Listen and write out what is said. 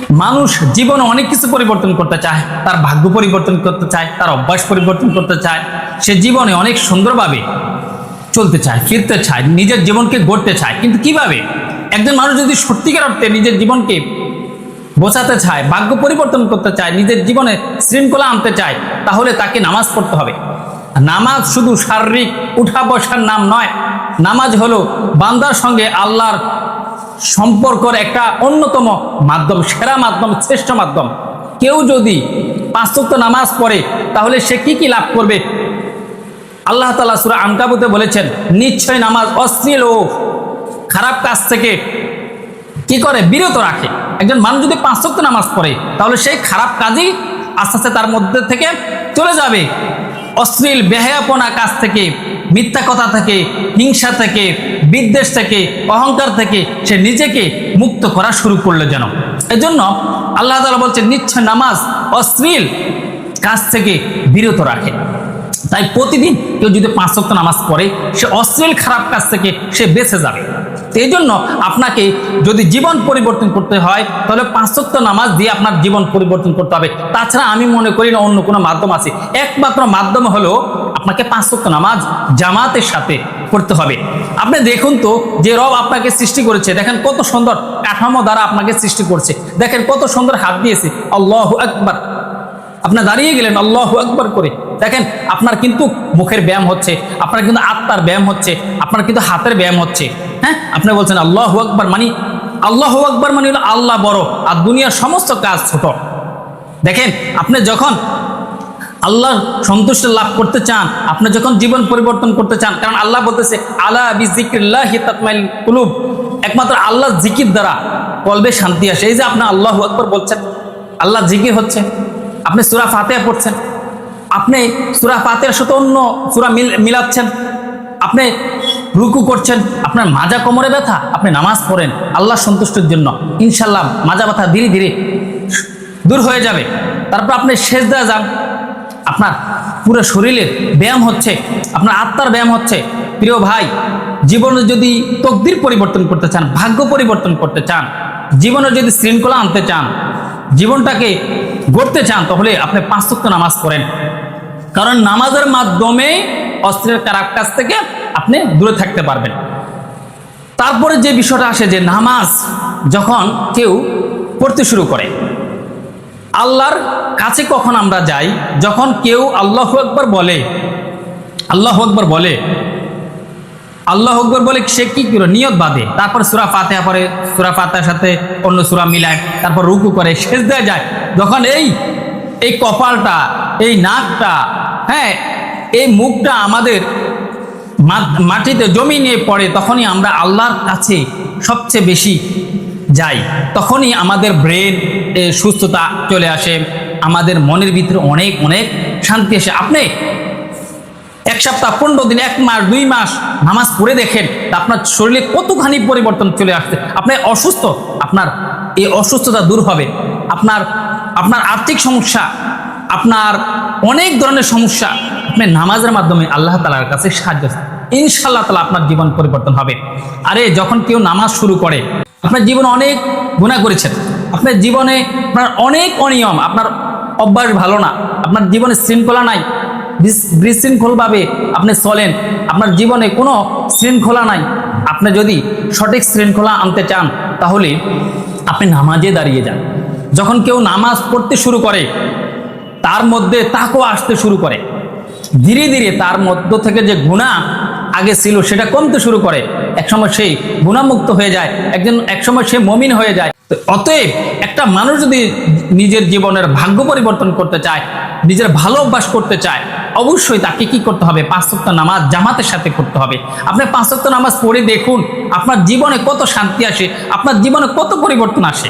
মানুষ জীবনে অনেক কিছু পরিবর্তন করতে চায়, তার ভাগ্য পরিবর্তন করতে চায়, তার অভ্যাস পরিবর্তন করতে চায়, সে জীবনে অনেক সুন্দরভাবে চলতে চায়, ফিরতে চায়, নিজের জীবনকে গড়তে চায়। কিন্তু কিভাবে? একজন মানুষ যদি সত্যিকার অর্থে নিজের জীবনকে বোঝাতে চায়, ভাগ্য পরিবর্তন করতে চায়, নিজের জীবনে শৃঙ্খলা আনতে চায়, তাহলে তাকে নামাজ পড়তে হবে। নামাজ শুধু শারীরিক উঠা বসার নাম নয়, নামাজ হলো বান্দার সঙ্গে আল্লাহর সম্পর্কের একটা অন্যতম মাধ্যম, সেরা মাধ্যম, শ্রেষ্ঠ মাধ্যম। কেউ যদি 5 ওয়াক্ত নামাজ পড়ে তাহলে সে কি লাভ করবে? আল্লাহ তাআলা সূরা আনকাবুতে বলেছেন, নিশ্চয় নামাজ অশ্লীল ও খারাপ কাজ থেকে কি করে? বিরত রাখে। একজন মানুষ যদি 5 ওয়াক্ত নামাজ পড়ে তাহলে সেই খারাপ কাজই আস্তে আস্তে তার মধ্যে থেকে চলে যাবে। অশ্লীল বেহায়াপনা কাজ থেকে, মিথ্যা কথা থেকে, হিংসা থেকে, বিদ্বেষ থেকে, অহংকার থেকে সে নিজেকে মুক্ত করা শুরু করলো যেন। এজন্য আল্লাহ তাআলা বলছেন, নিশ্চয় নামাজ অশ্লীল কাজ থেকে বিরত রাখে। তাই প্রতিদিন কেউ যদি 5 ওয়াক্ত নামাজ পড়ে, সে অশ্লীল খারাপ কাজ থেকে সে বেঁচে যাবে। এই জন্য আপনাকে যদি জীবন পরিবর্তন করতে হয় তাহলে 5 ওয়াক্ত নামাজ দিয়ে আপনার জীবন পরিবর্তন করতে হবে। তাছাড়া আমি মনে করি না অন্য কোনো মাধ্যম আছে। একমাত্র মাধ্যম হলো আপনাকে 5 ওয়াক্ত নামাজ জামাতের সাথে পড়তে হবে। আপনি দেখুন তো, যে রব আপনাকে সৃষ্টি করেছে, দেখেন কত সুন্দর কাঠামো দ্বারা আপনাকে সৃষ্টি করছে, দেখেন কত সুন্দর হাত দিয়েছে, আল্লাহু আকবার। আপনি দাঁড়িয়ে গেলেন আল্লাহু আকবার করে, দেখেন আপনার কিন্তু মুখের ব্যায়াম হচ্ছে, আপনার কিন্তু আত্মার ব্যায়াম হচ্ছে, আপনার কিন্তু হাতের ব্যায়াম হচ্ছে। হ্যাঁ, আপনি বলছেন আল্লাহু আকবার, মানে আল্লাহু আকবার মানে হলো আল্লাহ বড় আর দুনিয়ার সমস্ত কাজ ছোট। দেখেন, আপনি যখন আল্লাহর সন্তুষ্টি লাভ করতে চান, আপনি যখন জীবন পরিবর্তন করতে চান, কারণ আল্লাহ বলতেছে আলা বিযিকরিল্লাহি তাতমাইল কুলুব, একমাত্র আল্লাহর জিকির দ্বারা কলবে শান্তি আসে। এই যে আপনি আল্লাহু আকবার বলছেন, আল্লাহ জিকির হচ্ছে, আপনি সূরা ফাতিহা পড়ছেন, আপনি সূরা ফাতিহার সাথে অন্য সূরা মিলাচ্ছেন, আপনি রুকু করছেন, আপনার মাজা কোমরে ব্যথা, আপনি নামাজ পড়েন আল্লাহ সন্তুষ্টির জন্য, ইনশাল্লাহ মাজা ব্যথা ধীরে ধীরে দূর হয়ে যাবে। তারপর আপনি সেজদা যান, আপনার পুরো শরীরের ব্যায়াম হচ্ছে, আপনার আত্মার ব্যায়াম হচ্ছে। প্রিয় ভাই, জীবনে যদি তকদির পরিবর্তন করতে চান, ভাগ্য পরিবর্তন করতে চান, জীবনে যদি শৃঙ্খলা আনতে চান, জীবনটাকে গড়তে চান, তাহলে আপনি 5 ওয়াক্ত নামাজ পড়েন। কারণ নামাজের মাধ্যমে অশ্লীল খারাপ কাজ থেকে আপনি দূরে থাকতে পারবেন। তারপরে যে বিষয়টা আসে, যে নামাজ যখন কেউ পড়তে শুরু করে, আল্লাহর কাছে কখন আমরা যাই? যখন কেউ আল্লাহু আকবার বলে, আল্লাহু আকবার বলে, আল্লাহু আকবার বলে সে কি করে? নিয়ত বাঁধে, তারপর সূরা ফাতিহা পড়ে, সূরা ফাতিহার সাথে অন্য সূরা মিলায়, তারপর রুকু করে, সিজদায় যায়। যখন এই কপালটা, এই নাকটা, হ্যাঁ, এই মুখটা আমাদের মাটিতে জমিনে পড়ে, তখনই আমরা আল্লাহর কাছে সবচেয়ে বেশি যাই। তখনই আমাদের ব্রেন সুস্থতা চলে আসে, আমাদের মনের ভিতরে অনেক অনেক শান্তি আসে। আপনি 1 সপ্তাহ, 15 দিন, 1 মাস, 2 মাস নামাজ পড়ে দেখেন আপনার শরীরে কতখানি পরিবর্তন চলে আসছে। আপনি অসুস্থ, আপনার এই অসুস্থতা দূর হবে। আপনার আর্থিক সমস্যা, আপনার অনেক ধরনের সমস্যা আপনি নামাজের মাধ্যমে আল্লাহ তাআলার কাছে সাহায্য, ইনশাআল্লাহ তাআলা আপনার জীবন পরিবর্তন হবে। আরে যখন কেউ নামাজ শুরু করে, আপনার জীবনে অনেক গুনাহ করেছেন, আপনার জীবনে আপনার অনেক অনিয়ম, আপনার অভ্যাস ভালো না, আপনার জীবনে শৃঙ্খলা নাই, বিশৃঙ্খলভাবে আপনি চলেন, আপনার জীবনে কোনো শৃঙ্খলা নাই। আপনি যদি সঠিক শৃঙ্খলা আনতে চান তাহলে আপনি নামাজে দাঁড়িয়ে যান। যখন কেউ নামাজ পড়তে শুরু করে, তার মধ্যে তাকওয়া আসতে শুরু করে, ধীরে ধীরে তার মধ্য থেকে যে গুনাহ আগে ছিল সেটা কমতে শুরু করে, একসময় সেই গুনাহমুক্ত হয়ে যায়, একসময় সে মুমিন হয়ে যায়। অতএব একটা মানুষ যদি নিজের জীবনের ভাগ্য পরিবর্তন করতে চায়, নিজের ভালো অভ্যাস করতে চায়, অবশ্যই তাকে কি করতে হবে? 5 ওয়াক্ত নামাজ জামাতের সাথে করতে হবে। আপনি 5 ওয়াক্ত নামাজ পড়ে দেখুন আপনার জীবনে কত শান্তি আসে, আপনার জীবনে কত পরিবর্তন আসে।